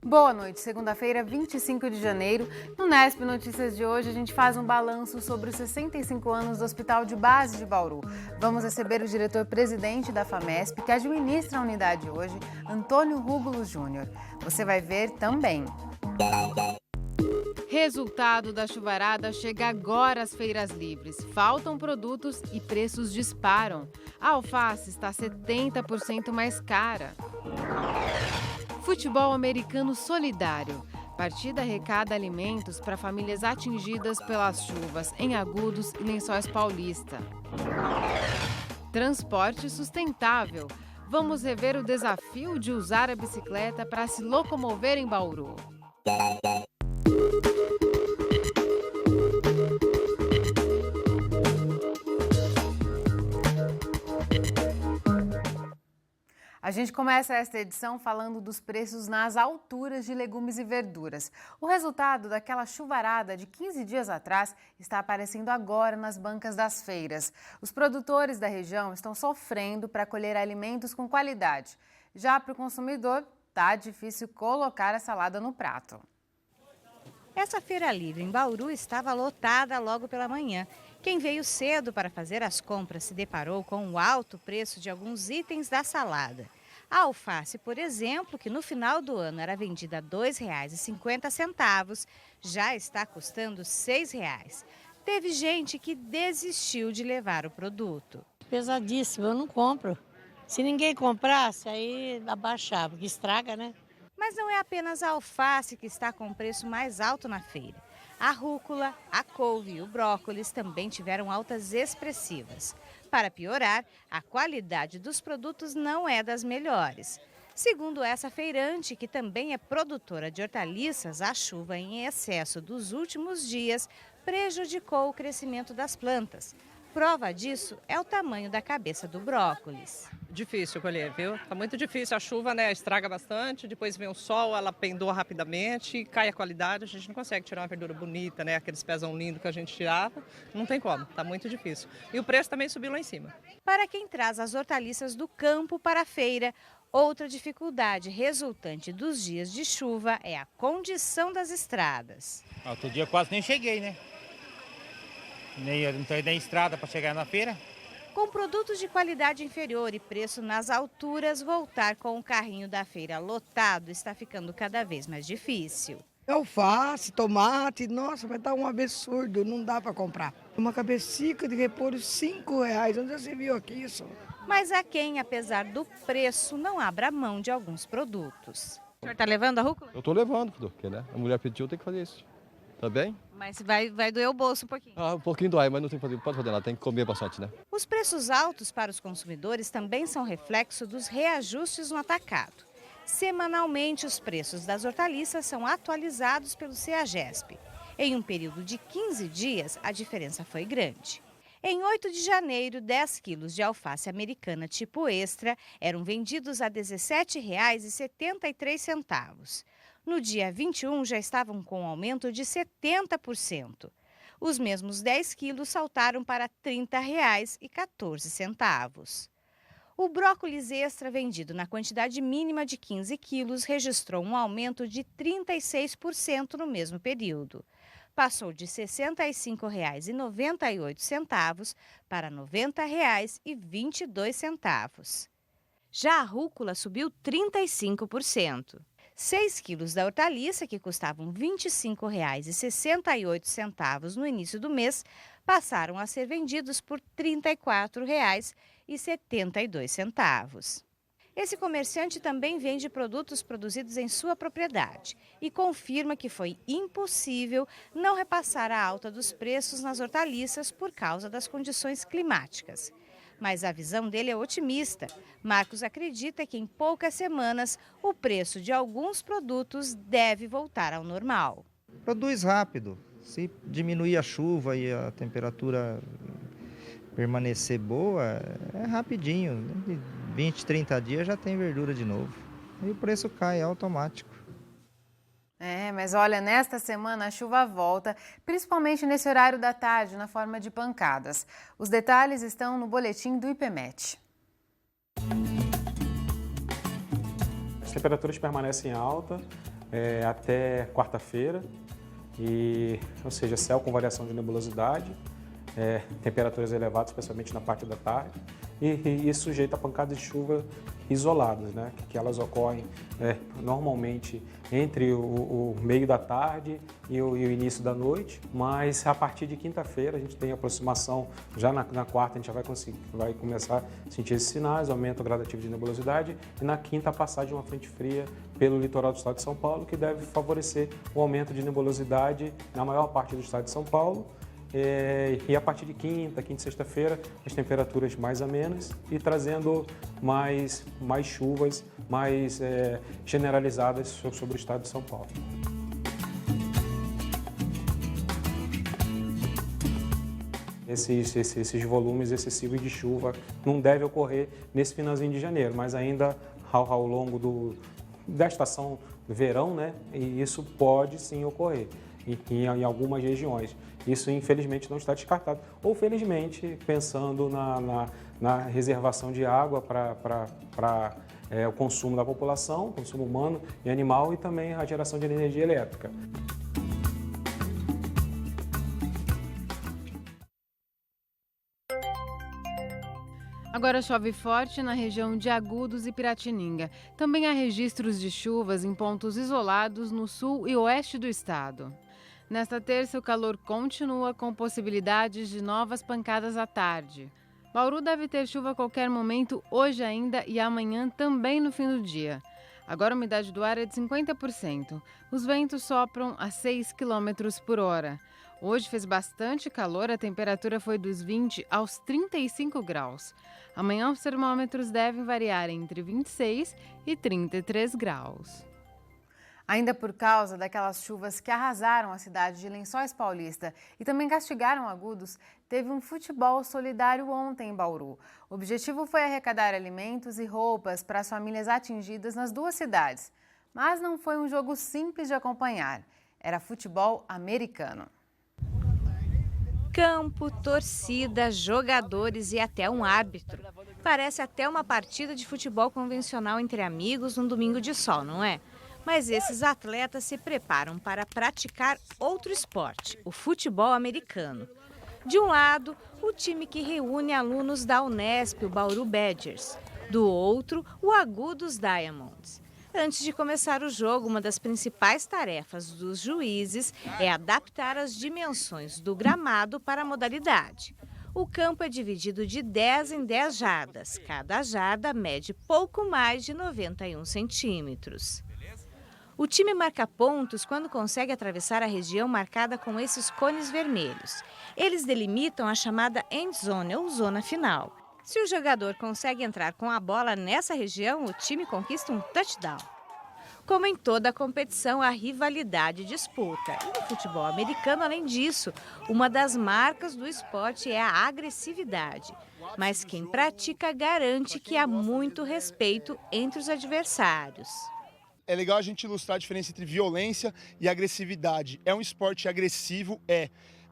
Boa noite, segunda-feira, 25 de janeiro. No Nesp Notícias de hoje, a gente faz um balanço sobre os 65 anos do Hospital de Base de Bauru. Vamos receber o diretor-presidente da FAMESP, que administra a unidade hoje, Antônio Rúbulos Júnior. Você vai ver também. Resultado da chuvarada chega agora às feiras livres. Faltam produtos e preços disparam. A alface está 70% mais cara. Futebol americano solidário. Partida arrecada alimentos para famílias atingidas pelas chuvas em Agudos e Lençóis Paulista. Transporte sustentável. Vamos rever o desafio de usar a bicicleta para se locomover em Bauru. A gente começa esta edição falando dos preços nas alturas de legumes e verduras. O resultado daquela chuvarada de 15 dias atrás está aparecendo agora nas bancas das feiras. Os produtores da região estão sofrendo para colher alimentos com qualidade. Já para o consumidor, tá difícil colocar a salada no prato. Essa feira livre em Bauru estava lotada logo pela manhã. Quem veio cedo para fazer as compras se deparou com o alto preço de alguns itens da salada. A alface, por exemplo, que no final do ano era vendida a R$ 2,50, já está custando R$ 6. Teve gente que desistiu de levar o produto. Pesadíssimo, eu não compro. Se ninguém comprasse, aí abaixava, porque estraga, né? Mas não é apenas a alface que está com o preço mais alto na feira. A rúcula, a couve e o brócolis também tiveram altas expressivas. Para piorar, a qualidade dos produtos não é das melhores. Segundo essa feirante, que também é produtora de hortaliças, a chuva em excesso dos últimos dias prejudicou o crescimento das plantas. Prova disso é o tamanho da cabeça do brócolis. Difícil colher, viu? Tá muito difícil. A chuva, né, estraga bastante, depois vem o sol, ela pendoa rapidamente, cai a qualidade, a gente não consegue tirar uma verdura bonita, né? Aqueles pezão lindo que a gente tirava, não tem como, tá muito difícil. E o preço também subiu lá em cima. Para quem traz as hortaliças do campo para a feira, outra dificuldade resultante dos dias de chuva é a condição das estradas. Outro dia quase nem cheguei, né? Não tem nem estrada para chegar na feira. Com produtos de qualidade inferior e preço nas alturas, voltar com o carrinho da feira lotado está ficando cada vez mais difícil. Alface, tomate, nossa, vai estar um absurdo, não dá para comprar. Uma cabecica de repolho, R$ 5. Onde já se viu aqui isso? Mas há quem, apesar do preço, não abra mão de alguns produtos. O senhor está levando a rúcula? Eu estou levando, porque né? A mulher pediu, tem que fazer isso. Tá bem? Mas vai doer o bolso um pouquinho. Um pouquinho dói, mas não tem que fazer, pode fazer nada, tem que comer bastante, né? Os preços altos para os consumidores também são reflexo dos reajustes no atacado. Semanalmente, os preços das hortaliças são atualizados pelo CEAGESP. Em um período de 15 dias, a diferença foi grande. Em 8 de janeiro, 10 quilos de alface americana tipo extra eram vendidos a R$ 17,73. No dia 21, já estavam com um aumento de 70%. Os mesmos 10 quilos saltaram para R$ 30,14. O brócolis extra, vendido na quantidade mínima de 15 quilos, registrou um aumento de 36% no mesmo período. Passou de R$ 65,98 para R$ 90,22. Já a rúcula subiu 35%. 6 quilos da hortaliça, que custavam R$ 25,68 no início do mês, passaram a ser vendidos por R$ 34,72. Esse comerciante também vende produtos produzidos em sua propriedade e confirma que foi impossível não repassar a alta dos preços nas hortaliças por causa das condições climáticas. Mas a visão dele é otimista. Marcos acredita que em poucas semanas o preço de alguns produtos deve voltar ao normal. Produz rápido. Se diminuir a chuva e a temperatura permanecer boa, é rapidinho. De 20, 30 dias já tem verdura de novo. E o preço cai, é automático. Mas olha, nesta semana a chuva volta, principalmente nesse horário da tarde, na forma de pancadas. Os detalhes estão no boletim do IPMET. As temperaturas permanecem altas, até quarta-feira, ou seja, céu com variação de nebulosidade, temperaturas elevadas, especialmente na parte da tarde, e sujeito a pancadas de chuva isoladas, né, que elas ocorrem normalmente entre o meio da tarde e o início da noite, mas a partir de quinta-feira a gente tem aproximação, já na quarta a gente já vai começar a sentir esses sinais, aumento gradativo de nebulosidade, e na quinta a passagem de uma frente fria pelo litoral do estado de São Paulo, que deve favorecer o aumento de nebulosidade na maior parte do estado de São Paulo. E a partir de quinta e sexta-feira, as temperaturas mais amenas e trazendo mais chuvas, mais generalizadas sobre o estado de São Paulo. Esses volumes excessivos de chuva não devem ocorrer nesse finalzinho de janeiro, mas ainda ao longo da estação do verão, né? E isso pode sim ocorrer em algumas regiões. Isso, infelizmente, não está descartado. Ou, felizmente, pensando na reservação de água para o consumo da população, consumo humano e animal, e também a geração de energia elétrica. Agora chove forte na região de Agudos e Piratininga. Também há registros de chuvas em pontos isolados no sul e oeste do estado. Nesta terça, o calor continua com possibilidades de novas pancadas à tarde. Bauru deve ter chuva a qualquer momento, hoje ainda e amanhã também no fim do dia. Agora a umidade do ar é de 50%. Os ventos sopram a 6 km por hora. Hoje fez bastante calor, a temperatura foi dos 20 aos 35 graus. Amanhã os termômetros devem variar entre 26 e 33 graus. Ainda por causa daquelas chuvas que arrasaram a cidade de Lençóis Paulista e também castigaram Agudos, teve um futebol solidário ontem em Bauru. O objetivo foi arrecadar alimentos e roupas para as famílias atingidas nas duas cidades. Mas não foi um jogo simples de acompanhar. Era futebol americano. Campo, torcida, jogadores e até um árbitro. Parece até uma partida de futebol convencional entre amigos num domingo de sol, não é? Mas esses atletas se preparam para praticar outro esporte, o futebol americano. De um lado, o time que reúne alunos da Unesp, o Bauru Badgers. Do outro, o Agudos Diamonds. Antes de começar o jogo, uma das principais tarefas dos juízes é adaptar as dimensões do gramado para a modalidade. O campo é dividido de 10 em 10 jardas. Cada jarda mede pouco mais de 91 centímetros. O time marca pontos quando consegue atravessar a região marcada com esses cones vermelhos. Eles delimitam a chamada end zone, ou zona final. Se o jogador consegue entrar com a bola nessa região, o time conquista um touchdown. Como em toda a competição, a rivalidade disputa. E no futebol americano, além disso, uma das marcas do esporte é a agressividade. Mas quem pratica garante que há muito respeito entre os adversários. É legal a gente ilustrar a diferença entre violência e agressividade. É um esporte agressivo,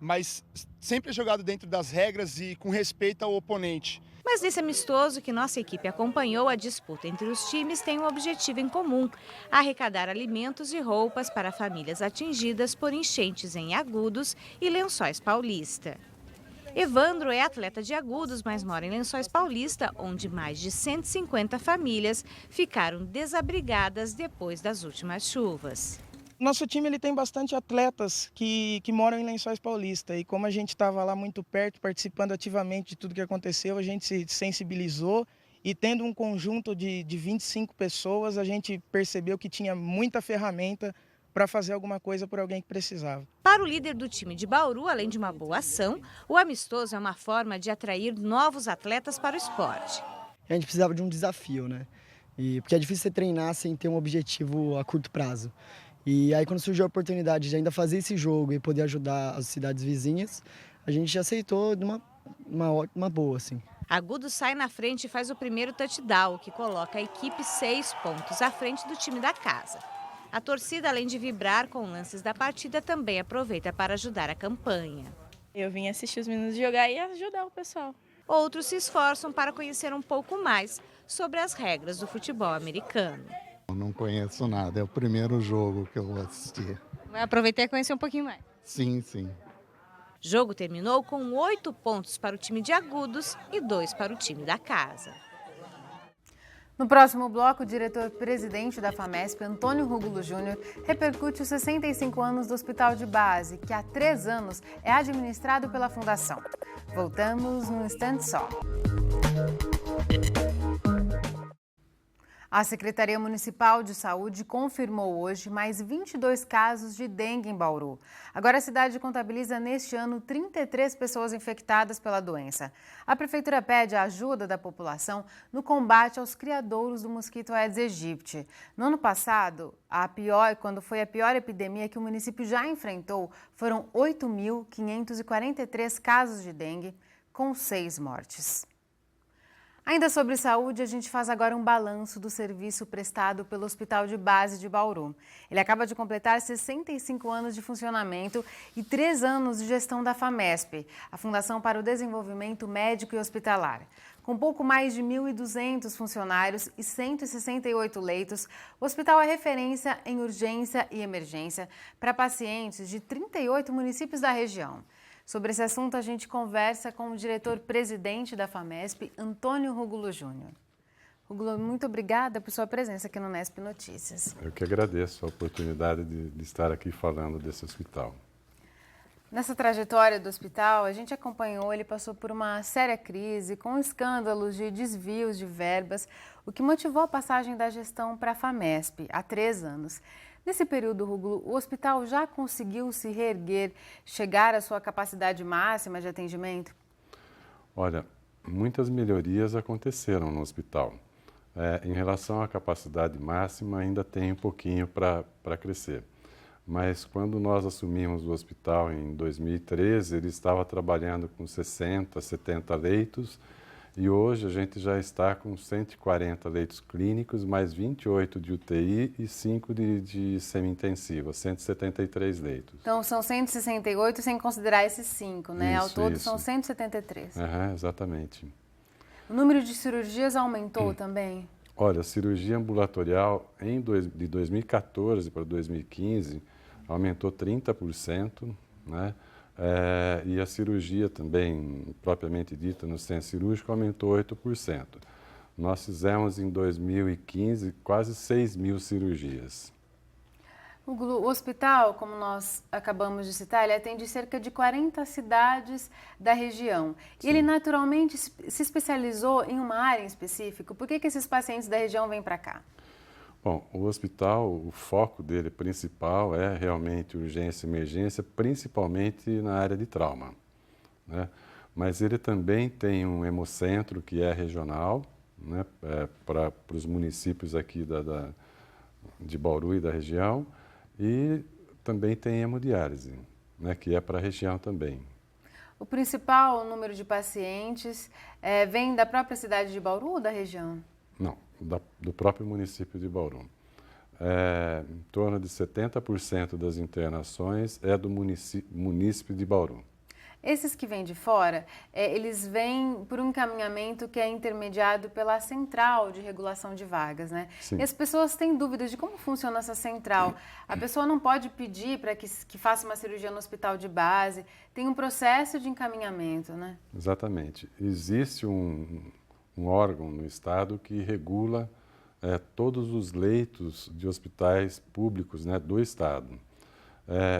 mas sempre é jogado dentro das regras e com respeito ao oponente. Mas nesse amistoso que nossa equipe acompanhou, a disputa entre os times tem um objetivo em comum: arrecadar alimentos e roupas para famílias atingidas por enchentes em Agudos e Lençóis Paulista. Evandro é atleta de Agudos, mas mora em Lençóis Paulista, onde mais de 150 famílias ficaram desabrigadas depois das últimas chuvas. Nosso time ele tem bastante atletas que moram em Lençóis Paulista, e como a gente estava lá muito perto, participando ativamente de tudo que aconteceu, a gente se sensibilizou, e tendo um conjunto de 25 pessoas, a gente percebeu que tinha muita ferramenta para fazer alguma coisa por alguém que precisava. Para o líder do time de Bauru, além de uma boa ação, o amistoso é uma forma de atrair novos atletas para o esporte. A gente precisava de um desafio, né? Porque é difícil você treinar sem ter um objetivo a curto prazo. E aí, quando surgiu a oportunidade de ainda fazer esse jogo e poder ajudar as cidades vizinhas, a gente aceitou de uma boa, assim. Agudos sai na frente e faz o primeiro touchdown, que coloca a equipe 6 pontos à frente do time da casa. A torcida, além de vibrar com lances da partida, também aproveita para ajudar a campanha. Eu vim assistir os meninos jogar e ajudar o pessoal. Outros se esforçam para conhecer um pouco mais sobre as regras do futebol americano. Eu não conheço nada, é o primeiro jogo que eu vou assistir. Vai aproveitar e conhecer um pouquinho mais. Sim, sim. Jogo terminou com 8 pontos para o time de Agudos e 2 para o time da casa. No próximo bloco, o diretor-presidente da FAMESP, Antônio Rúgulo Júnior, repercute os 65 anos do Hospital de Base, que há 3 anos é administrado pela Fundação. Voltamos num instante só. A Secretaria Municipal de Saúde confirmou hoje mais 22 casos de dengue em Bauru. Agora a cidade contabiliza neste ano 33 pessoas infectadas pela doença. A Prefeitura pede a ajuda da população no combate aos criadouros do mosquito Aedes aegypti. No ano passado, quando foi a pior epidemia que o município já enfrentou, foram 8.543 casos de dengue, com 6 mortes. Ainda sobre saúde, a gente faz agora um balanço do serviço prestado pelo Hospital de Base de Bauru. Ele acaba de completar 65 anos de funcionamento e 3 anos de gestão da FAMESP, a Fundação para o Desenvolvimento Médico e Hospitalar. Com pouco mais de 1.200 funcionários e 168 leitos, o hospital é referência em urgência e emergência para pacientes de 38 municípios da região. Sobre esse assunto, a gente conversa com o diretor-presidente da FAMESP, Antônio Rúgulo Júnior. Rúgulo, muito obrigada por sua presença aqui no Nesp Notícias. Eu que agradeço a oportunidade de estar aqui falando desse hospital. Nessa trajetória do hospital, a gente acompanhou, ele passou por uma séria crise, com escândalos de desvios de verbas, o que motivou a passagem da gestão para a FAMESP há 3 anos. Nesse período, Rúgulo, o hospital já conseguiu se reerguer, chegar à sua capacidade máxima de atendimento? Olha, muitas melhorias aconteceram no hospital. Em relação à capacidade máxima, ainda tem um pouquinho para crescer. Mas quando nós assumimos o hospital em 2013, ele estava trabalhando com 60, 70 leitos, e hoje a gente já está com 140 leitos clínicos, mais 28 de UTI e 5 de semi-intensiva, 173 leitos. Então são 168 sem considerar esses 5, né? Ao todo são 173. Exatamente. O número de cirurgias aumentou também? Olha, a cirurgia ambulatorial de 2014 para 2015 aumentou 30%, né? E a cirurgia também, propriamente dita, no centro cirúrgico, aumentou 8%. Nós fizemos em 2015 quase 6.000 cirurgias. O hospital, como nós acabamos de citar, ele atende cerca de 40 cidades da região. Sim. E ele naturalmente se especializou em uma área em específico. Por que esses pacientes da região vêm para cá? Bom, o hospital, o foco dele principal é realmente urgência e emergência, principalmente na área de trauma, né? Mas ele também tem um hemocentro que é regional, né, para os municípios aqui de Bauru e da região, e também tem hemodiálise, né, que é para a região também. O principal número de pacientes vem da própria cidade de Bauru ou da região? Não, do próprio município de Bauru. Em torno de 70% das internações é do município de Bauru. Esses que vêm de fora, eles vêm por um encaminhamento que é intermediado pela Central de Regulação de Vagas, né? Sim. E as pessoas têm dúvidas de como funciona essa central. A pessoa não pode pedir para que faça uma cirurgia no hospital de base, tem um processo de encaminhamento, né? Exatamente. Existe um órgão no Estado que regula todos os leitos de hospitais públicos, né, do Estado.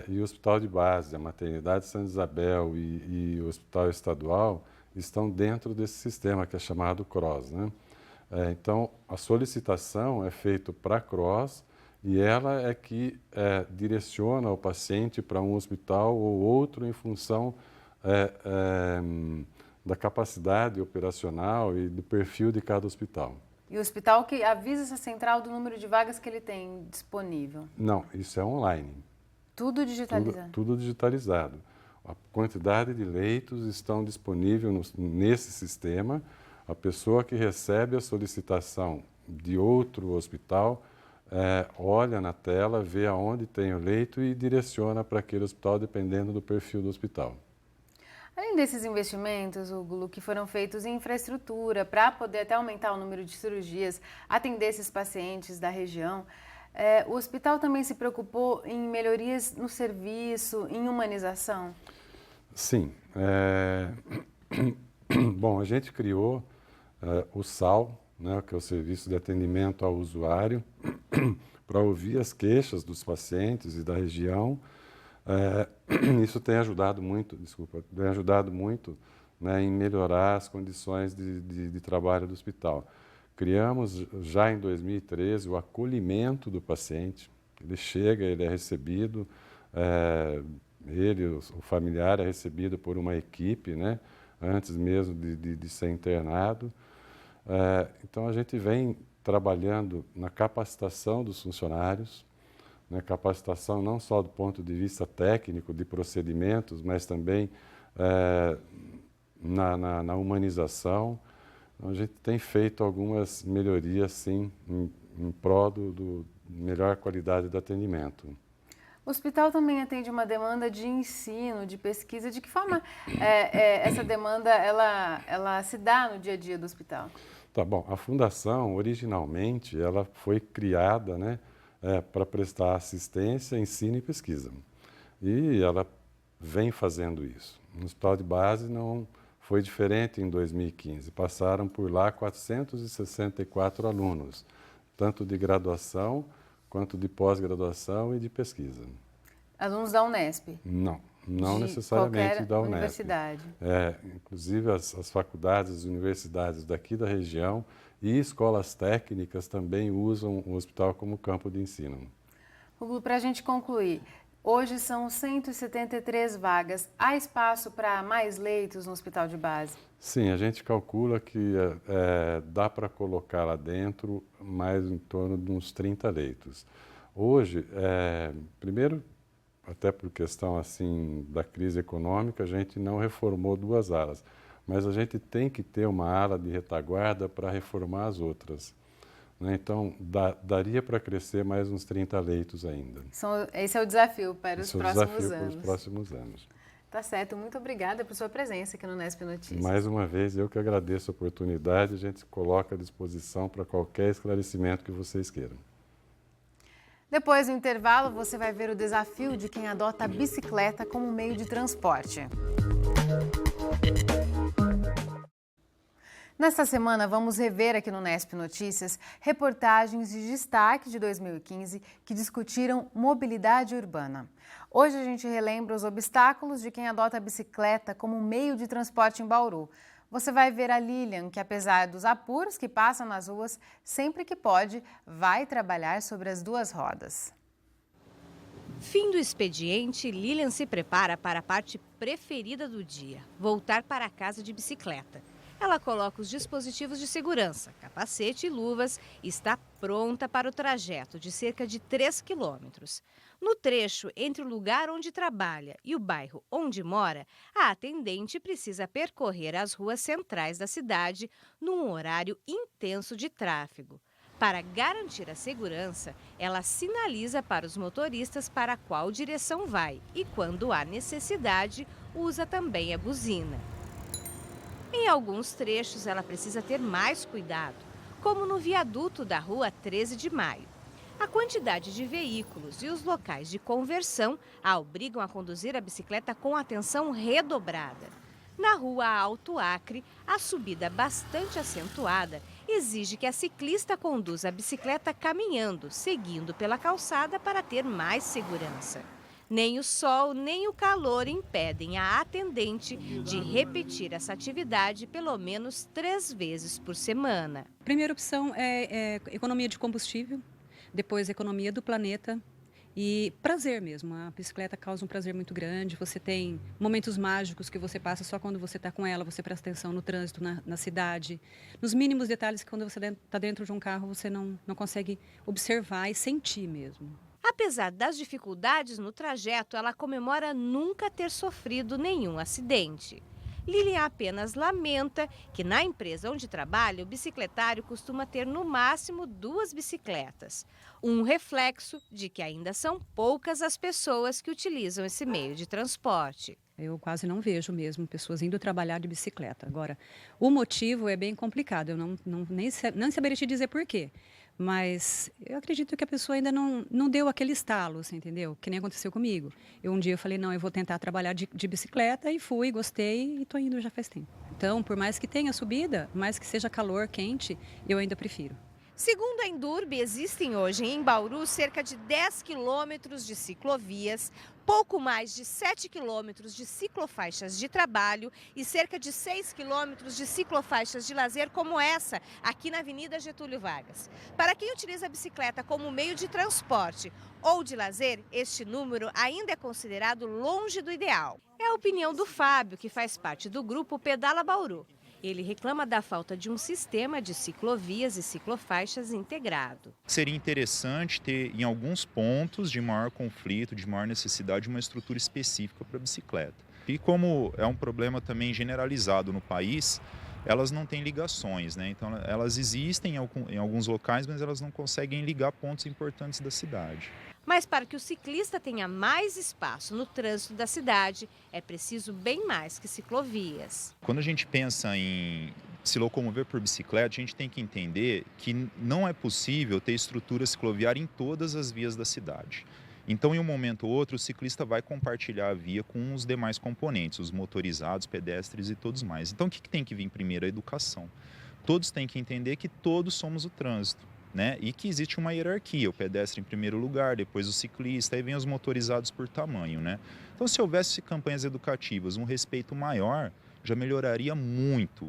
E o Hospital de Base, a Maternidade Santa Isabel e o Hospital Estadual estão dentro desse sistema que é chamado CROSS, né? Então, a solicitação é feita para a CROSS e ela é que direciona o paciente para um hospital ou outro em função da capacidade operacional e do perfil de cada hospital. E o hospital que avisa essa central do número de vagas que ele tem disponível? Não, isso é online. Tudo digitalizado? Tudo digitalizado. A quantidade de leitos estão disponíveis nesse sistema. A pessoa que recebe a solicitação de outro hospital olha na tela, vê aonde tem o leito e direciona para aquele hospital, dependendo do perfil do hospital. Além desses investimentos, Hugo, que foram feitos em infraestrutura para poder até aumentar o número de cirurgias, atender esses pacientes da região, o hospital também se preocupou em melhorias no serviço, em humanização? Sim. Bom, a gente criou o SAL, né, que é o Serviço de Atendimento ao Usuário, para ouvir as queixas dos pacientes e da região. Isso tem ajudado muito, né, em melhorar as condições de trabalho do hospital. Criamos já em 2013 o acolhimento do paciente. Ele chega, ele é recebido, o familiar é recebido por uma equipe, né, antes mesmo de ser internado. Então a gente vem trabalhando na capacitação dos funcionários, né, capacitação não só do ponto de vista técnico, de procedimentos, mas também na humanização. Então, a gente tem feito algumas melhorias, sim, em prol do melhor qualidade do atendimento. O hospital também atende uma demanda de ensino, de pesquisa. De que forma essa demanda ela se dá no dia a dia do hospital? Tá bom. A fundação, originalmente, ela foi criada, né, para prestar assistência, ensino e pesquisa. E ela vem fazendo isso. No hospital de base não foi diferente em 2015. Passaram por lá 464 alunos, tanto de graduação quanto de pós-graduação e de pesquisa. Alunos da Unesp? Não necessariamente da Unesp. Universidade. Inclusive as faculdades, as universidades daqui da região e escolas técnicas também usam o hospital como campo de ensino. Hugo, para a gente concluir, hoje são 173 vagas. Há espaço para mais leitos no hospital de base? Sim, a gente calcula que dá para colocar lá dentro mais em torno de uns 30 leitos. Hoje, primeiro, até por questão assim da crise econômica, a gente não reformou 2 alas, mas a gente tem que ter uma ala de retaguarda para reformar as outras. Né? Então, daria para crescer mais uns 30 leitos ainda. Esse é o desafio para os próximos anos. Para os próximos anos. Tá certo. Muito obrigada por sua presença aqui no Unesp Notícias. Mais uma vez, eu que agradeço a oportunidade. A gente se coloca à disposição para qualquer esclarecimento que vocês queiram. Depois do intervalo, você vai ver o desafio de quem adota a bicicleta como meio de transporte. Nesta semana, vamos rever aqui no Unesp Notícias reportagens de destaque de 2015 que discutiram mobilidade urbana. Hoje a gente relembra os obstáculos de quem adota a bicicleta como meio de transporte em Bauru. Você vai ver a Lilian, que apesar dos apuros que passam nas ruas, sempre que pode, vai trabalhar sobre as 2 rodas. Fim do expediente, Lilian se prepara para a parte preferida do dia, voltar para casa de bicicleta. Ela coloca os dispositivos de segurança, capacete e luvas e está pronta para o trajeto de cerca de 3 quilômetros. No trecho entre o lugar onde trabalha e o bairro onde mora, a atendente precisa percorrer as ruas centrais da cidade num horário intenso de tráfego. Para garantir a segurança, ela sinaliza para os motoristas para qual direção vai e, quando há necessidade, usa também a buzina. Em alguns trechos, ela precisa ter mais cuidado, como no viaduto da Rua 13 de Maio. A quantidade de veículos e os locais de conversão a obrigam a conduzir a bicicleta com atenção redobrada. Na Rua Alto Acre, a subida bastante acentuada exige que a ciclista conduza a bicicleta caminhando, seguindo pela calçada para ter mais segurança. Nem o sol, nem o calor impedem a atendente de repetir essa atividade pelo menos 3 vezes por semana. A primeira opção é economia de combustível, depois economia do planeta e prazer mesmo. A bicicleta causa um prazer muito grande, você tem momentos mágicos que você passa só quando você está com ela, você presta atenção no trânsito, na cidade, nos mínimos detalhes que quando você está dentro de um carro você não consegue observar e sentir mesmo. Apesar das dificuldades no trajeto, ela comemora nunca ter sofrido nenhum acidente. Lilian apenas lamenta que na empresa onde trabalha, o bicicletário costuma ter no máximo 2 bicicletas. Um reflexo de que ainda são poucas as pessoas que utilizam esse meio de transporte. Eu quase não vejo mesmo pessoas indo trabalhar de bicicleta. Agora, o motivo é bem complicado, eu nem saberia te dizer por quê. Mas eu acredito que a pessoa ainda não deu aquele estalo, você entendeu? Que nem aconteceu comigo. Um dia eu falei, não, eu vou tentar trabalhar de bicicleta e fui, gostei e estou indo já faz tempo. Então, por mais que tenha subida, mais que seja calor, quente, eu ainda prefiro. Segundo a Endurbe, existem hoje em Bauru cerca de 10 quilômetros de ciclovias, pouco mais de 7 quilômetros de ciclofaixas de trabalho e cerca de 6 quilômetros de ciclofaixas de lazer como essa, aqui na Avenida Getúlio Vargas. Para quem utiliza a bicicleta como meio de transporte ou de lazer, este número ainda é considerado longe do ideal. É a opinião do Fábio, que faz parte do grupo Pedala Bauru. Ele reclama da falta de um sistema de ciclovias e ciclofaixas integrado. Seria interessante ter, em alguns pontos de maior conflito, de maior necessidade, uma estrutura específica para a bicicleta. E como é um problema também generalizado no país, elas não têm ligações, né? Então elas existem em alguns locais, mas elas não conseguem ligar pontos importantes da cidade. Mas para que o ciclista tenha mais espaço no trânsito da cidade, é preciso bem mais que ciclovias. Quando a gente pensa em se locomover por bicicleta, a gente tem que entender que não é possível ter estrutura cicloviária em todas as vias da cidade. Então, em um momento ou outro, o ciclista vai compartilhar a via com os demais componentes, os motorizados, pedestres e todos mais. Então, o que tem que vir primeiro? A educação. Todos têm que entender que todos somos o trânsito. Né? E que existe uma hierarquia, o pedestre em primeiro lugar, depois o ciclista, aí vem os motorizados por tamanho, né? Então, se houvesse campanhas educativas, um respeito maior, já melhoraria muito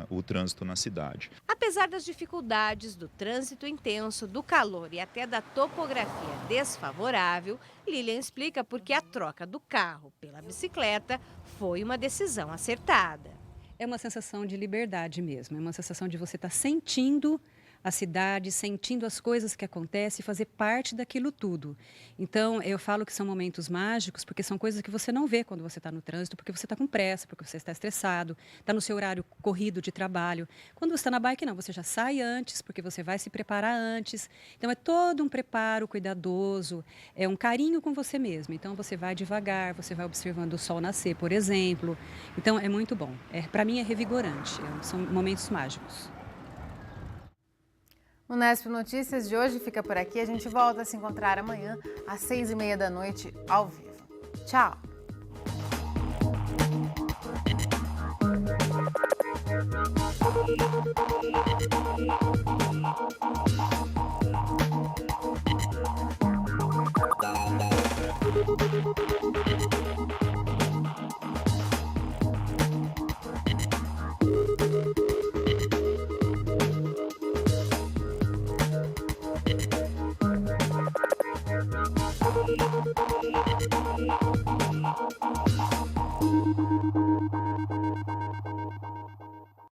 o trânsito na cidade. Apesar das dificuldades do trânsito intenso, do calor e até da topografia desfavorável, Lilian explica por que a troca do carro pela bicicleta foi uma decisão acertada. É uma sensação de liberdade mesmo, é uma sensação de você estar sentindo a cidade, sentindo as coisas que acontecem e fazer parte daquilo tudo. Então, eu falo que são momentos mágicos porque são coisas que você não vê quando você está no trânsito, porque você está com pressa, porque você está estressado, está no seu horário corrido de trabalho. Quando você está na bike, não, você já sai antes, porque você vai se preparar antes. Então, é todo um preparo cuidadoso, é um carinho com você mesmo. Então, você vai devagar, você vai observando o sol nascer, por exemplo. Então, é muito bom. Para mim, é revigorante, são momentos mágicos. O Unesp Notícias de hoje fica por aqui. A gente volta a se encontrar amanhã às 6h30 da noite, ao vivo. Tchau! Thank you.